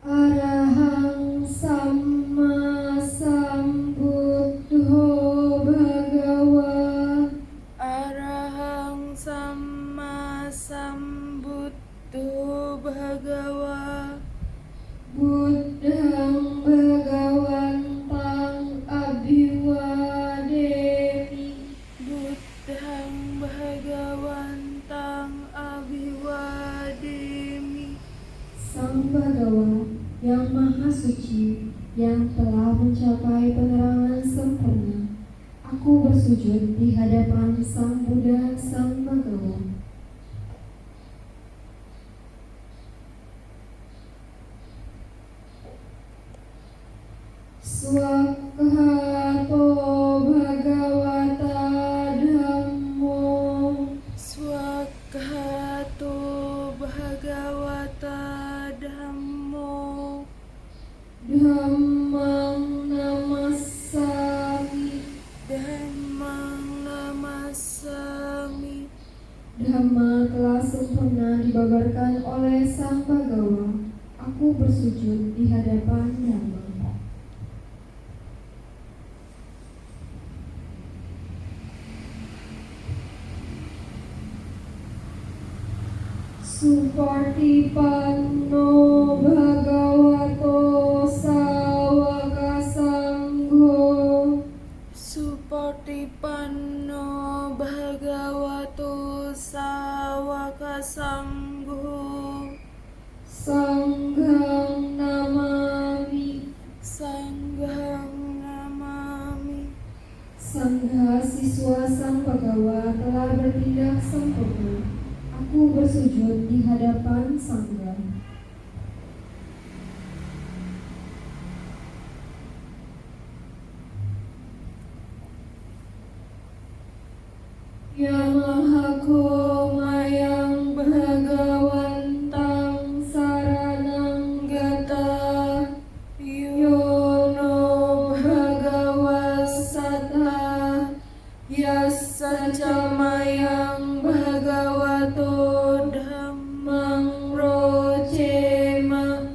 Arahang Samma Sambuddho Bhagawa. Arahang Samma Sambuddho Bhagawa. Buddhang Bhagawantang Abhiwademi. Buddhang Bhagawantang Abhiwademi. Sang Bhagawa yang Maha Suci, yang telah mencapai penerangan sempurna, aku bersujud di hadapan Sang Buddha, Sang Bhagawa. Swakhato Bhagavata Dhammo. Swakhato Bhagavata Dhammo. Dhammang Namassami. Dhammang Namassami. Dhamma telah sempurna dibabarkan oleh Sang Bhagawa. Aku bersujud di hadapan Dhamma. Supartipanno Bhagavato Sawaka Sangho. Supartipanno Bhagavato Sawaka Sangho. Sanghang Namami. Sanghang Namami. Sangha siswa Sang Bhagawa telah bertindak sempurna. Aku bersujud di hadapan Sangha. Yamahako mayang Bhagawantang saranang gata. Yono Bhagavassata yasacamayang Bhagavato Dhammang Rocema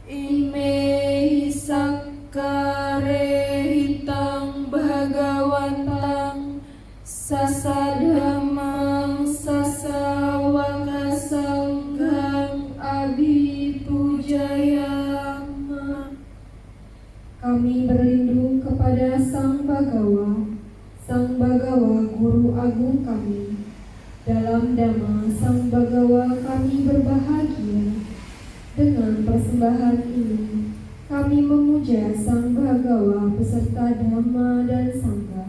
imehi sakkare hitang Bhagawantang sasadhamang sasawaka sanghang abhipujayama. Kami berlindung kepada Sang Bhagawa, Sang Bhagawa Guru Agung kami. Dalam Dhamma Sang Bhagawa kami berbahagia. Dengan persembahan ini, kami memuja Sang Bhagawa beserta Dhamma dan Sangha.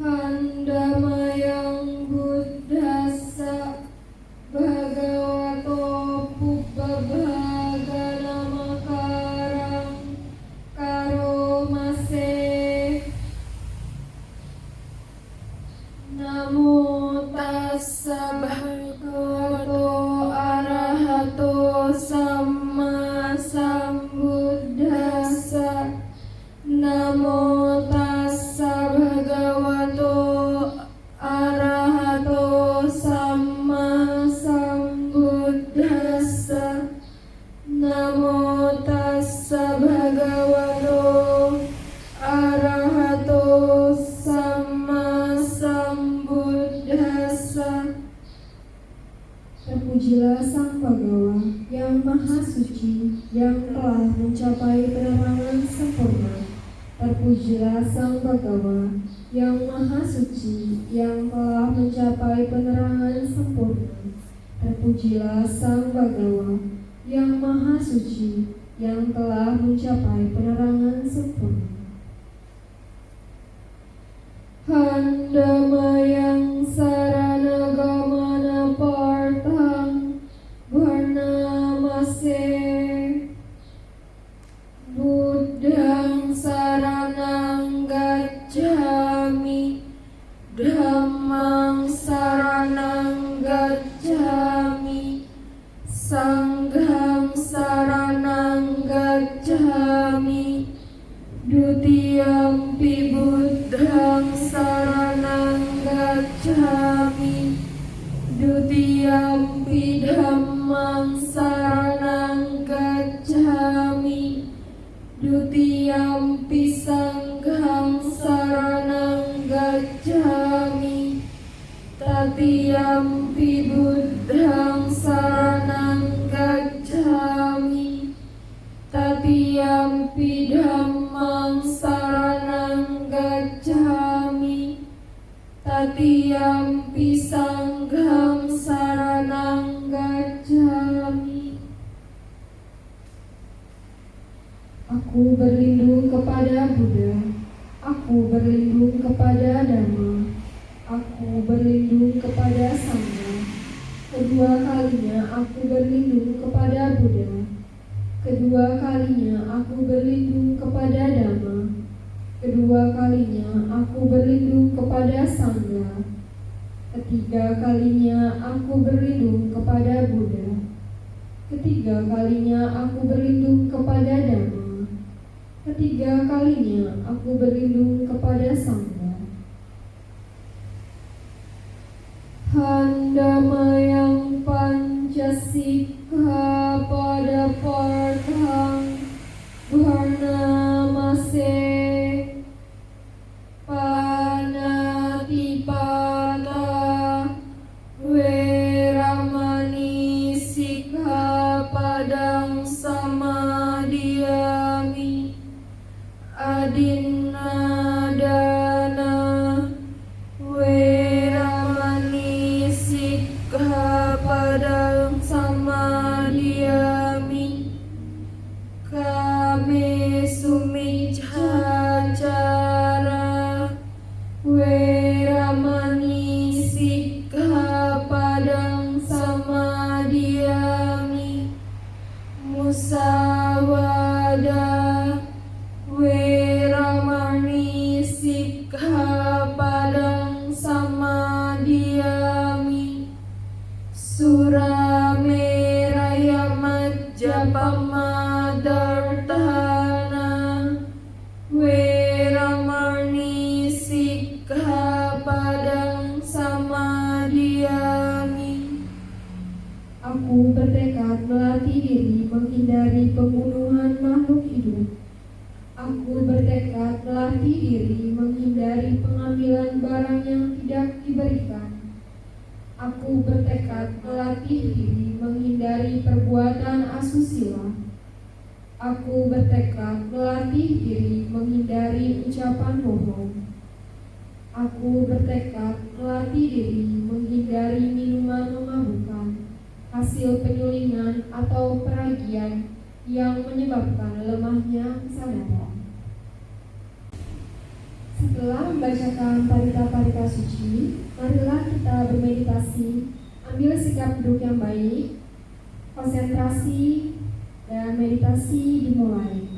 Handamayang Buddhassa Bhagavato Pubbabhaganamakarang Karomase. Namo tassa bhagavato arahato mencapai penerangan sempurna. Terpujilah Sang Bagawa yang Maha Suci, yang telah mencapai penerangan sempurna. Terpujilah Sang Bagawa yang Maha Suci, yang telah mencapai penerangan sempurna. Handamayang saranagamana partang bernamase Buddhang saranang gacchami, Dhammang saranang gacchami, Sanghang saranang gacchami, Dutiyampi Buddhang saranang gacchami, Dutiyampi Dhammang saranang gacchami, Dutiyampi Sanghang saranang gacchami, Tatiyampi Buddhang saranang gacchami, Tatiyampi Dhammang saranang gacchami, Tatiyampi Sanghang saranang gacchami. Aku berlindung kepada Buddha, aku berlindung kepada Dhamma, aku berlindung kepada Sangha. Kedua kalinya aku berlindung kepada Buddha, kedua kalinya aku berlindung kepada Dhamma, kedua kalinya aku berlindung kepada Sangha, ketiga kalinya aku berlindung kepada Buddha, ketiga kalinya aku berlindung kepada Dhamma, ketiga kalinya aku berlindung kepada Sangha. Handamayang pancasika pada partang bernamase Panatipata Weramani Sikkhapadang Samadhiyami, Adinadana Weramani Sikkhapadang Samadhiyami, Kame Sumiccacara Weramani Sikkhapadang Samadhiyami, Musawada Weramani Sikkhapadang Samadhiyami, Surameraya Majjapamadarthana Weramani Sikkhapadang Samadhiyami. Aku bertekad melatih diri menghindari pembunuhan makhluk hidup. Aku bertekad melatih diri menghindari pengambilan barang yang tidak diberikan. Aku bertekad melatih diri menghindari perbuatan asusila. Aku bertekad melatih diri menghindari ucapan bohong. Aku bertekad melatih diri menghindari minuman memabukkan, hasil penyulingan atau peragian yang menyebabkan lemahnya kesadaran. Setelah membacakan parita-parita suci, marilah kita bermeditasi, ambil sikap duduk yang baik, konsentrasi, dan meditasi dimulai.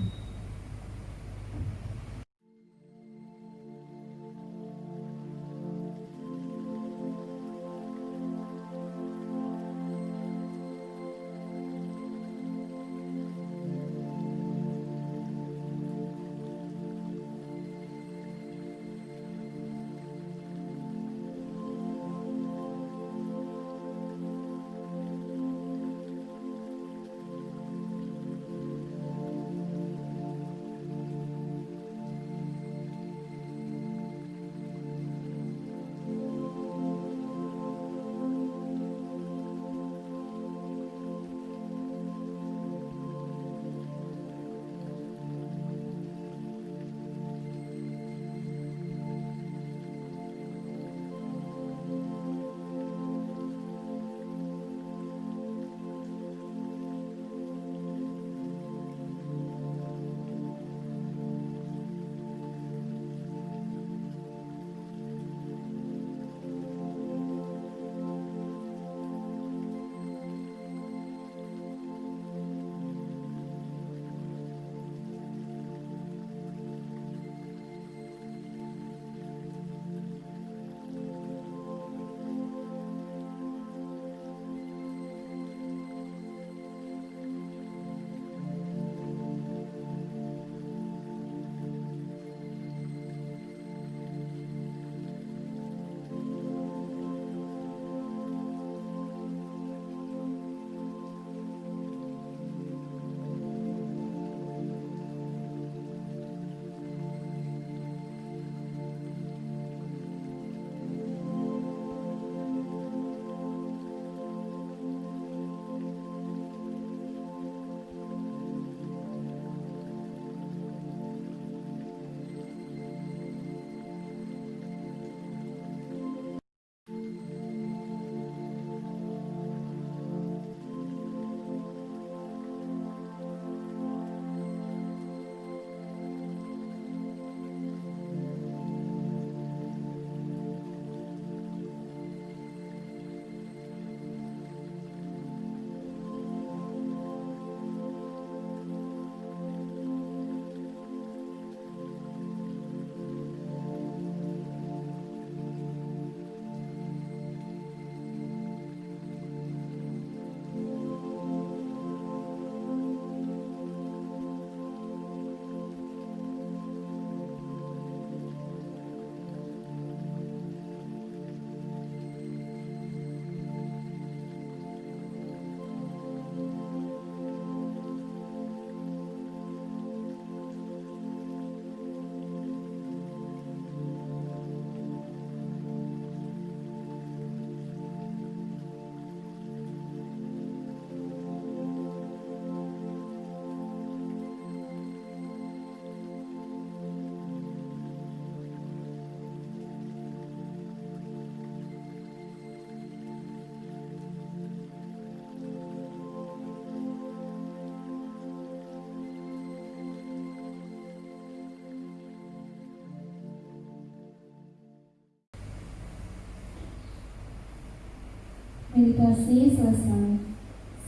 Meditasi selesai.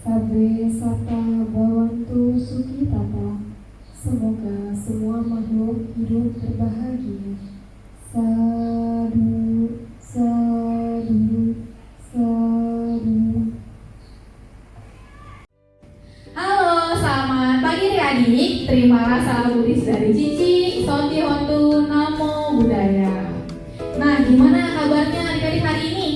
Sabe sata bawantu suki tata. Semoga semua makhluk hidup berbahagia. Sadu, sadu, sadu. Halo, selamat pagi adik-adik. Terimalah salam Buddhis dari Cici, Sonti Hontu, Namo Buddhaya. Nah, gimana kabarnya adik-adik hari ini?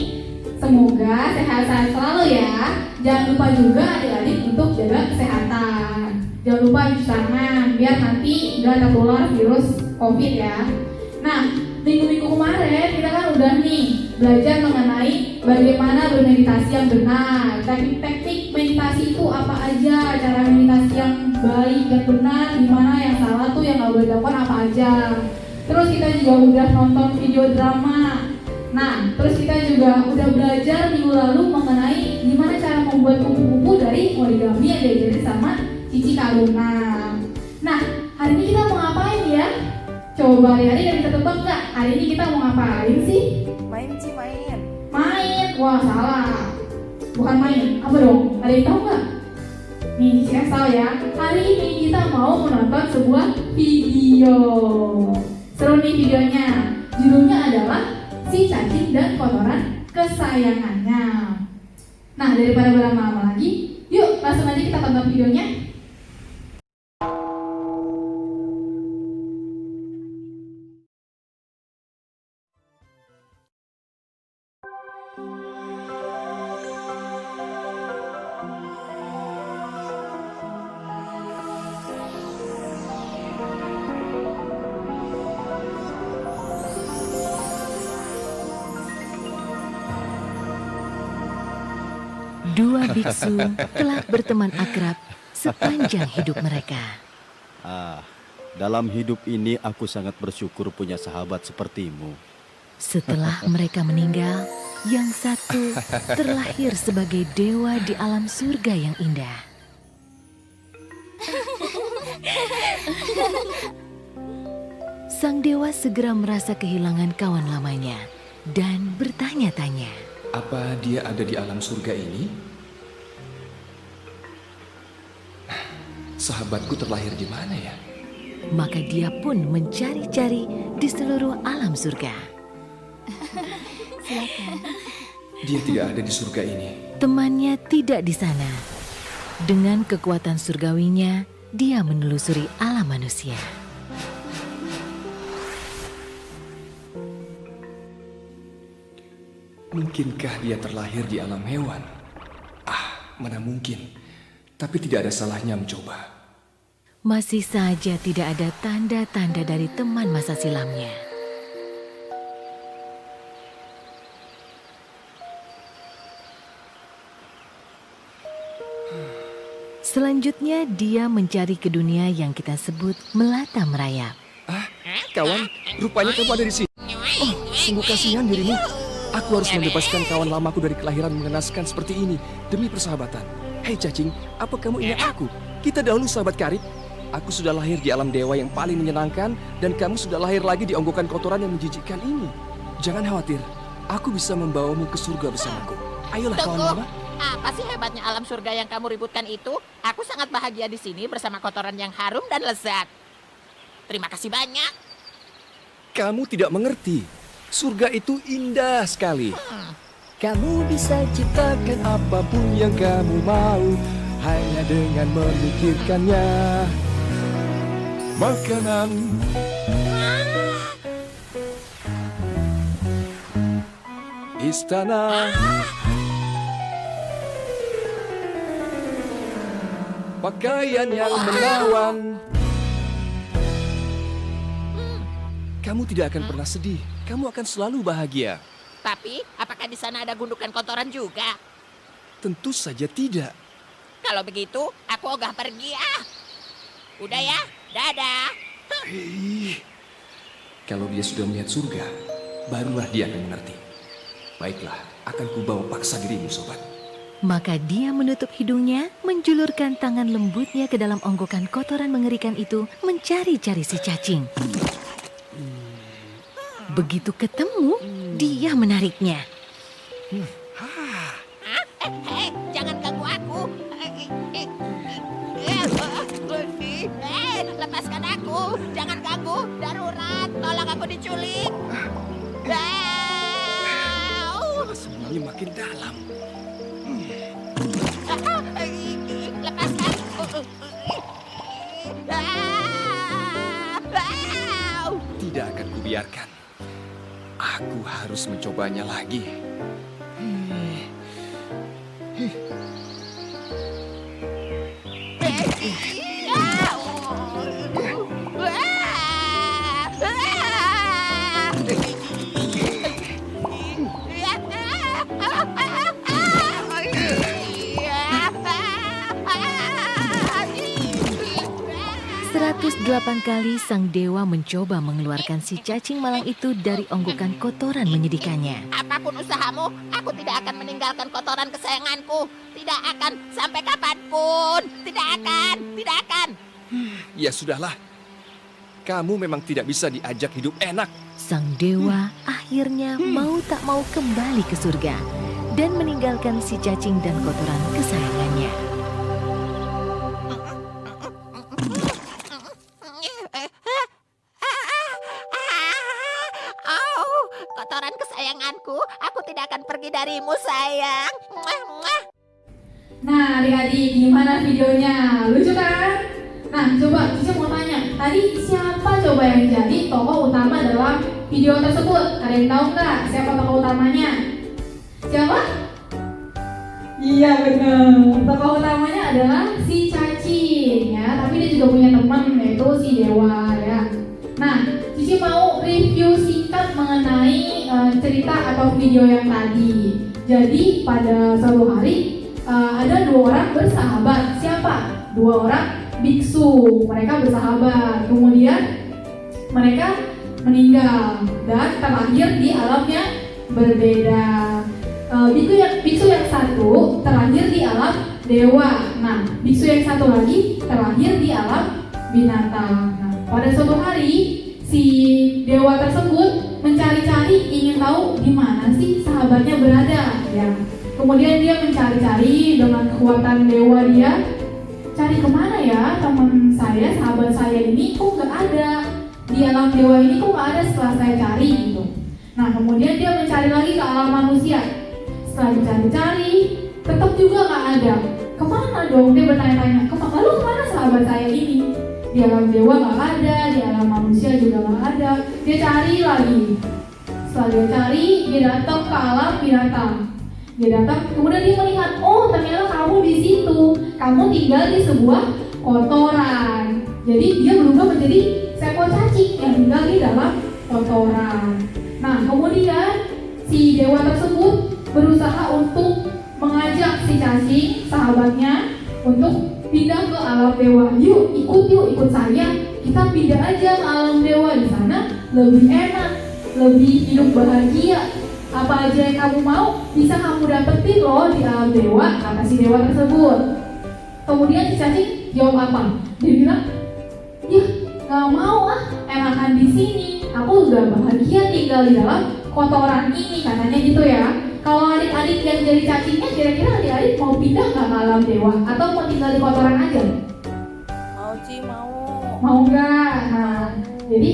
Semoga sehat-sehat selalu ya. Jangan lupa juga adik-adik untuk jaga kesehatan. Jangan lupa cuci tangan biar nanti nggak tertular virus COVID ya. Nah, minggu-minggu kemarin kita kan udah nih belajar mengenai bagaimana bermeditasi yang benar. Teknik-teknik meditasi itu apa aja, cara meditasi yang baik, yang benar, gimana yang salah tuh yang nggak boleh dilakukan apa aja. Terus kita juga udah nonton video drama. Nah, terus kita juga udah belajar minggu lalu mengenai gimana cara membuat kupu-kupu dari origami yang diajarin sama Cici Karuna. Nah, hari ini kita mau ngapain ya? Coba hari-hari yang bisa tebak nggak? Hari ini kita mau ngapain sih? Main Ci, main. Main? Wah, salah. Bukan main. Apa dong? Ada yang tahu nggak? Nih, Cici kasih tahu ya. Hari ini kita mau menonton sebuah video. Seru nih videonya. Judulnya adalah Si Cacing dan Kotoran Kesayangannya. Nah, daripada berlama-lama lagi, yuk langsung aja kita tonton videonya. Dua biksu telah berteman akrab sepanjang hidup mereka. Dalam hidup ini aku sangat bersyukur punya sahabat sepertimu. Setelah mereka meninggal, yang satu terlahir sebagai dewa di alam surga yang indah. Sang dewa segera merasa kehilangan kawan lamanya dan bertanya-tanya. Apa dia ada di alam surga ini? Sahabatku terlahir di mana ya? Maka dia pun mencari-cari di seluruh alam surga. Dia tidak ada di surga ini. Temannya tidak di sana. Dengan kekuatan surgawinya, dia menelusuri alam manusia. Mungkinkah dia terlahir di alam hewan? Mana mungkin. Tapi tidak ada salahnya mencoba. Masih saja tidak ada tanda-tanda dari teman masa silamnya. Selanjutnya dia mencari ke dunia yang kita sebut melata merayap. Kawan, rupanya kamu ada di sini. Oh, sungguh kasihan dirimu. Aku harus membebaskan kawan lamaku dari kelahiran mengenaskan seperti ini demi persahabatan. Hei cacing, apa kamu ingat aku? Kita dahulu sahabat karib. Aku sudah lahir di alam dewa yang paling menyenangkan dan kamu sudah lahir lagi di onggokan kotoran yang menjijikkan ini. Jangan khawatir, aku bisa membawamu ke surga bersamaku. Ayolah kawan lama. Apa sih hebatnya alam surga yang kamu ributkan itu? Aku sangat bahagia di sini bersama kotoran yang harum dan lezat. Terima kasih banyak. Kamu tidak mengerti. Surga itu indah sekali. Kamu bisa ciptakan apapun yang kamu mau hanya dengan memikirkannya. Makanan, istana, pakaian yang menawan. Kamu tidak akan pernah sedih. Kamu akan selalu bahagia. Tapi, apakah di sana ada gundukan kotoran juga? Tentu saja tidak. Kalau begitu, aku ogah pergi Udah ya, dadah. Hei, kalau dia sudah melihat surga, barulah dia akan mengerti. Baiklah, akan kubawa paksa dirimu, sobat. Maka dia menutup hidungnya, menjulurkan tangan lembutnya ke dalam onggokan kotoran mengerikan itu, mencari-cari si cacing. Begitu ketemu, dia menariknya. lepaskan aku. Jangan ganggu. Darurat. Tolong aku diculik. Semuanya makin dalam. Lepaskan. Tidak akan kubiarkan. Aku harus mencobanya lagi. Delapan kali sang dewa mencoba mengeluarkan si cacing malang itu dari onggokan kotoran menyedihkannya. Apapun usahamu, aku tidak akan meninggalkan kotoran kesayanganku. Tidak akan, sampai kapanpun. Tidak akan. Ya sudahlah. Kamu memang tidak bisa diajak hidup enak. Sang dewa akhirnya mau tak mau kembali ke surga dan meninggalkan si cacing dan kotoran kesayangannya. Kotoran kesayanganku, aku tidak akan pergi darimu, sayang. Nah, adik-adik, gimana videonya? Lucu kan? Nah, coba Cici mau tanya, tadi siapa coba yang jadi tokoh utama dalam video tersebut? Ada yang tahu nggak siapa tokoh utamanya? Siapa? Iya benar, tokoh utamanya adalah si cacing ya, tapi dia juga punya teman yaitu si dewa ya. Nah, Cici mau review singkat mengenai cerita atau video yang tadi. Jadi pada suatu hari ada dua orang bersahabat. Siapa? Dua orang biksu. Mereka bersahabat. Kemudian mereka meninggal dan terlahir di alam yang berbeda. Biksu yang satu terlahir di alam dewa. Nah, biksu yang satu lagi terlahir di alam binatang. Nah, pada suatu hari si dewa tersebut mencari-cari, ingin tahu di mana sih sahabatnya berada ya. Kemudian dia mencari-cari dengan kekuatan dewa dia, cari kemana ya teman saya, sahabat saya ini kok nggak ada di alam dewa ini, kok nggak ada setelah saya cari gitu. Nah kemudian dia mencari lagi ke alam manusia. Setelah dicari-cari, tetap juga nggak ada. Kemana dong? Dia bertanya-tanya, lalu kemana sahabat saya ini? Di alam dewa nggak ada, di alam manusia juga nggak ada. Dia cari lagi. Setelah dia cari, dia datang ke alam binatang. Dia datang, kemudian dia melihat, oh ternyata kamu di situ. Kamu tinggal di sebuah kotoran. Jadi dia berubah menjadi seekor cacing yang tinggal di dalam kotoran. Nah kemudian si dewa tersebut berusaha untuk mengajak si cacing, sahabatnya, untuk pindah ke alam dewa. Yuk ikut saya. Kita pindah aja ke alam dewa, di sana lebih enak, lebih hidup bahagia. Apa aja yang kamu mau bisa kamu dapetin loh di alam dewa, kata si dewa tersebut. Kemudian si cacing jawab apa? Dia bilang, ya nggak mau enakan di sini. Aku udah bahagia tinggal di dalam kotoran ini, katanya gitu ya. Kalau adik-adik yang jadi cacingnya, kira-kira adik-adik mau pindah nggak ke alam dewa atau mau tinggal di kotoran aja? Mau Ci, mau. Mau nggak? Nah, jadi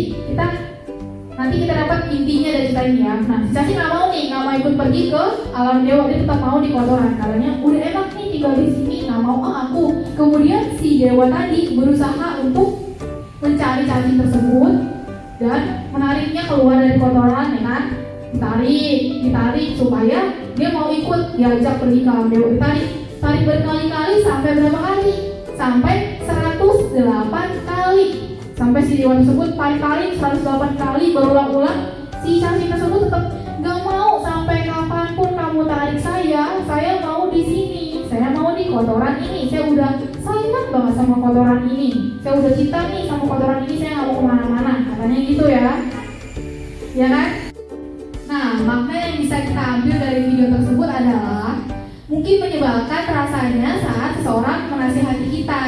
nanti kita dapat intinya dari cerita ini ya. Nah, si cacing nggak mau nih, nggak mau ikut pergi ke alam dewa, dia tetap mau di kotoran. Katanya udah enak nih tinggal di sini, nggak mau aku. Kemudian si dewa tadi berusaha untuk mencari cacing tersebut dan menariknya keluar dari kotoran, ya kan? Ditarik supaya dia mau ikut, diajak pergi ke alam dewa. Tarik berkali-kali, sampai berapa kali? Sampai 108 kali. Sampai si dewa tersebut tarik 108 kali berulang-ulang. Si cacing tersebut tetap gak mau. Sampai kapanpun kamu tarik saya mau di sini, saya mau di kotoran ini. Saya udah sayang banget sama kotoran ini, saya udah cinta nih sama kotoran ini, saya gak mau kemana-mana, katanya gitu ya. Ya kan? Nah, makna yang bisa kita ambil dari video tersebut adalah mungkin menyebalkan rasanya saat seseorang menasihati kita.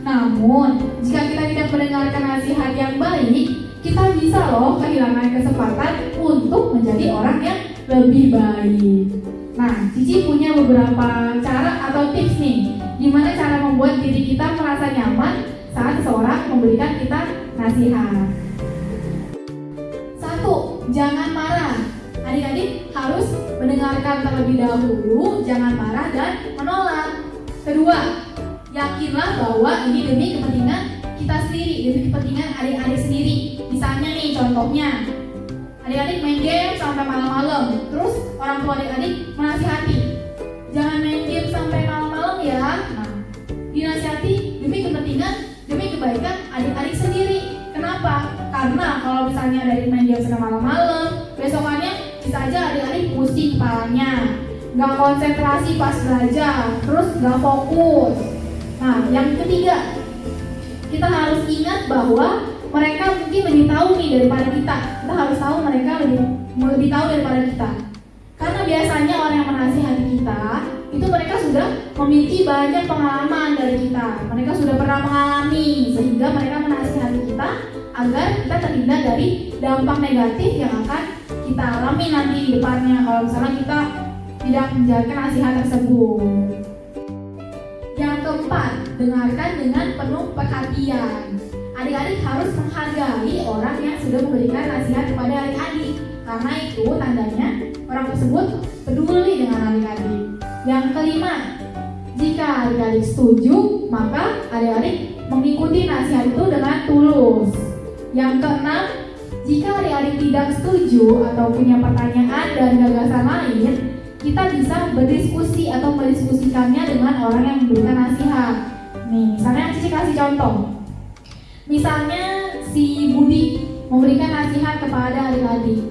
Namun, jika kita tidak mendengarkan nasihat yang baik, kita bisa loh kehilangan kesempatan untuk menjadi orang yang lebih baik. Nah, Cici punya beberapa cara atau tips nih, gimana cara membuat diri kita merasa nyaman saat seseorang memberikan kita nasihat. 1. Jangan marah. Adik-adik harus mendengarkan terlebih dahulu, jangan marah dan menolak. Kedua, yakinlah bahwa ini demi kepentingan kita sendiri, demi kepentingan adik-adik sendiri. Misalnya nih contohnya, adik-adik main game sampai malam-malam, terus orang tua adik-adik menasihati, jangan main game sampai malam-malam ya. Nah, dinasihati demi kepentingan, demi kebaikan adik-adik sendiri. Kenapa? Karena kalau misalnya dari main game sampai malam-malam, besokannya bisa aja adik-adik pusing kepalanya, nggak konsentrasi pas belajar, terus nggak fokus. Nah, yang ketiga, kita harus ingat bahwa mereka mungkin lebih tahu nih daripada kita. Kita harus tahu mereka lebih tahu daripada kita. Karena biasanya orang yang menasihati kita, itu mereka sudah memiliki banyak pengalaman dari kita. Mereka sudah pernah mengalami, sehingga mereka menasihati kita agar kita terhindar dari dampak negatif yang akan kita alami nanti di depannya kalau misalnya kita tidak menjalankan nasihat tersebut. Yang keempat, dengarkan dengan penuh perhatian. Adik-adik harus menghargai orang yang sudah memberikan nasihat kepada adik-adik, karena itu tandanya orang tersebut peduli dengan adik-adik. Yang kelima, jika adik-adik setuju, maka adik-adik mengikuti nasihat itu dengan tulus. Yang keenam, jika adik-adik tidak setuju atau punya pertanyaan dan gagasan lain, kita bisa berdiskusi atau mendiskusikannya dengan orang yang memberikan nasihat. Nih, misalnya Cici kasih contoh. Misalnya si Budi memberikan nasihat kepada adik-adik.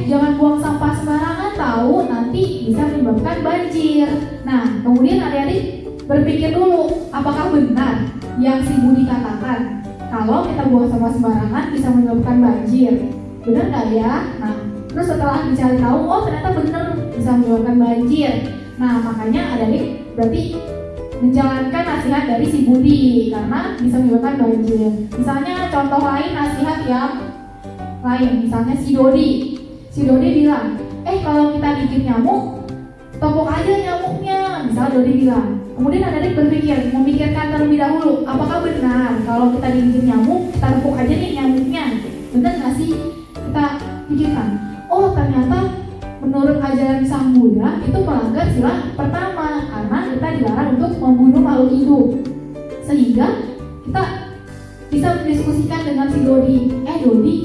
Jangan buang sampah sembarangan tahu, nanti bisa menyebabkan banjir. Nah, kemudian adik-adik berpikir dulu, apakah benar yang si Budi katakan? Kalau kita buang sampah sembarangan bisa menyebabkan banjir. Benar nggak ya? Nah, terus setelah dicari tahu, oh ternyata benar bisa menyebabkan banjir. Nah, makanya adik-adik berarti menjalankan nasihat dari si Budi karena bisa menyebabkan banjir. Misalnya contoh lain nasihat yang lain, misalnya si Dodi. Si Dodi bilang, kalau kita gigit nyamuk, topok aja nyamuknya. Misal Dodi bilang. Kemudian adik-adik memikirkan terlebih dahulu, apakah benar kalau kita digigit nyamuk, kita tepuk aja nih nyamuknya? Benar nggak sih? Kita pikirkan, oh ternyata menurut ajaran Sang Buddha itu melanggar sila pertama karena kita dilarang untuk membunuh makhluk hidup. Sehingga kita bisa mendiskusikan dengan si Dodi, Dodi,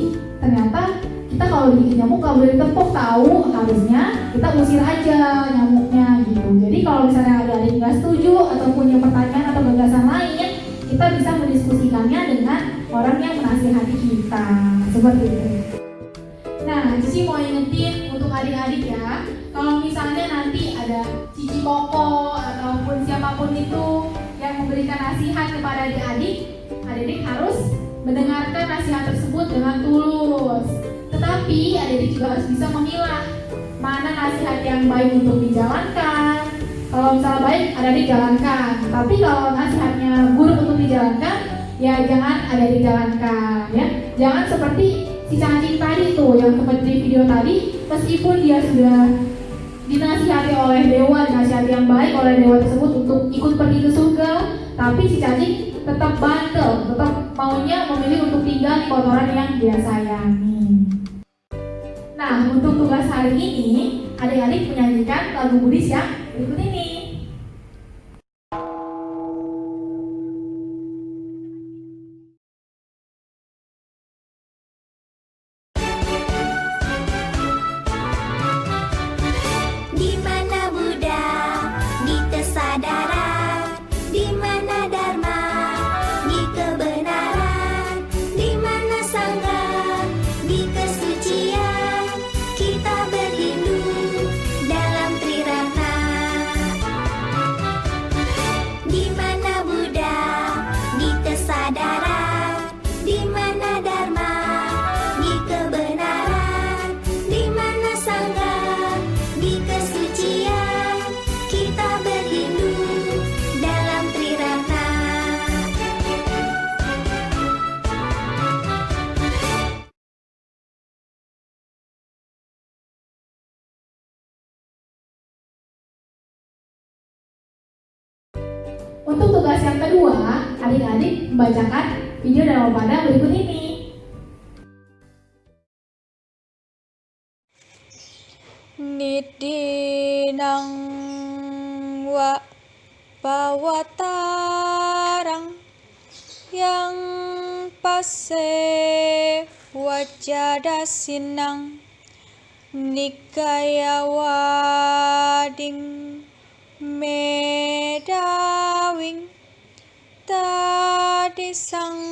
ternyata kita kalau digigit nyamuk nggak boleh ditepuk tahu, harusnya kita usir aja nyamuknya gitu. Jadi kalau misalnya adik-adik nggak setuju atau punya pertanyaan atau gagasan lain, kita bisa mendiskusikannya dengan orang yang menasihati kita seperti itu. Nah, Cici mau ingetin untuk adik-adik ya, kalau misalnya nanti ada Cici Koko ataupun siapapun itu yang memberikan nasihat kepada adik-adik, adik-adik harus mendengarkan nasihat tersebut dengan tulus. Tetapi adik-adik juga harus bisa memilah mana nasihat yang baik untuk dijalankan. Kalau misalnya baik, adik-adik jalankan. Tapi kalau nasihatnya buruk untuk dijalankan, ya jangan adik-adik jalankan ya. Jangan seperti si cacing tadi tuh yang seperti video tadi, meskipun dia sudah dinasihati oleh dewa, dinasihati yang baik oleh dewa tersebut untuk ikut pergi ke surga, tapi si cacing tetap bandel, tetap maunya memilih untuk tinggal di kotoran yang dia sayangi. Nah, untuk tugas hari ini, adik-adik menyanyikan lagu Buddhis yang berikut ini. Di mana Buddha, di kesadaran, di mana Dharma, di kebenaran, di mana Sangha, di kesucian, kita berlindung dalam Triratna. Untuk tugas yang kedua, adik-adik membacakan video daripada berikut ini. Nidinang wa bawatarang yang pase wajada sinang nikaya wading medawing tadi sang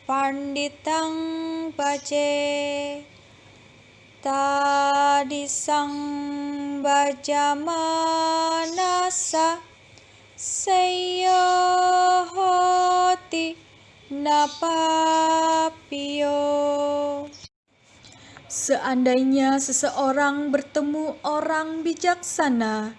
panditang baje tadi sang baja manasa seyohoti napapio. Seandainya seseorang bertemu orang bijaksana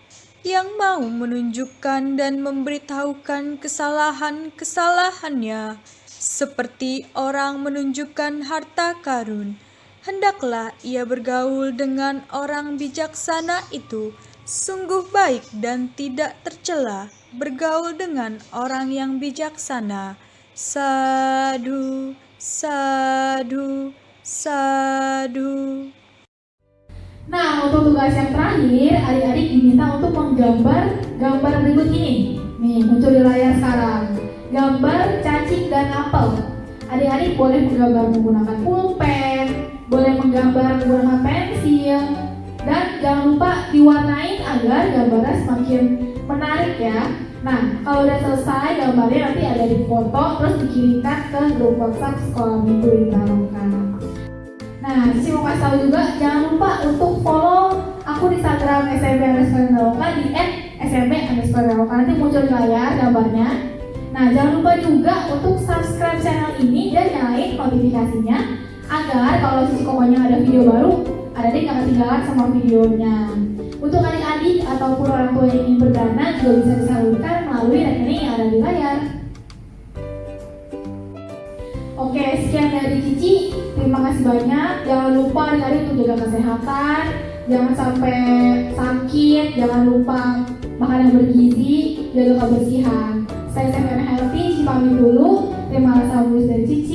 yang mau menunjukkan dan memberitahukan kesalahan-kesalahannya, seperti orang menunjukkan harta karun, hendaklah ia bergaul dengan orang bijaksana itu. Sungguh baik dan tidak tercela bergaul dengan orang yang bijaksana. Sadu, sadu, sadu. Nah, untuk tugas yang terakhir, adik-adik diminta untuk menggambar gambar berikut ini. Nih, muncul di layar sekarang. Gambar cacing dan apel. Adik-adik boleh menggambar menggunakan pulpen, boleh menggambar menggunakan pensil, dan jangan lupa diwarnain agar gambarnya semakin menarik ya. Nah, kalau udah selesai gambarnya nanti ada di foto terus dikirimkan ke grup WhatsApp sekolah minggu Intaroka. Nah, Cici mau kasih tahu juga jangan lupa untuk follow akun Instagram SMP_Intaroka di @SMP_Intaroka. Nanti muncul di layar gambarnya. Nah, jangan lupa juga untuk subscribe channel ini dan nyalain notifikasinya agar kalau Cici pokoknya ada video baru, adik-adik gak ketinggalan sama videonya. Untuk adik-adik ataupun orang tua yang ingin berdana juga bisa disalurkan melalui rekening yang ada di layar. Oke, sekian dari Cici. Terima kasih banyak. Jangan lupa adik-adik untuk jaga kesehatan, jangan sampai sakit, jangan lupa makan yang bergizi, jaga kebersihan. Saya Healthy, Cici pamit dulu. Terima kasih dari Cici.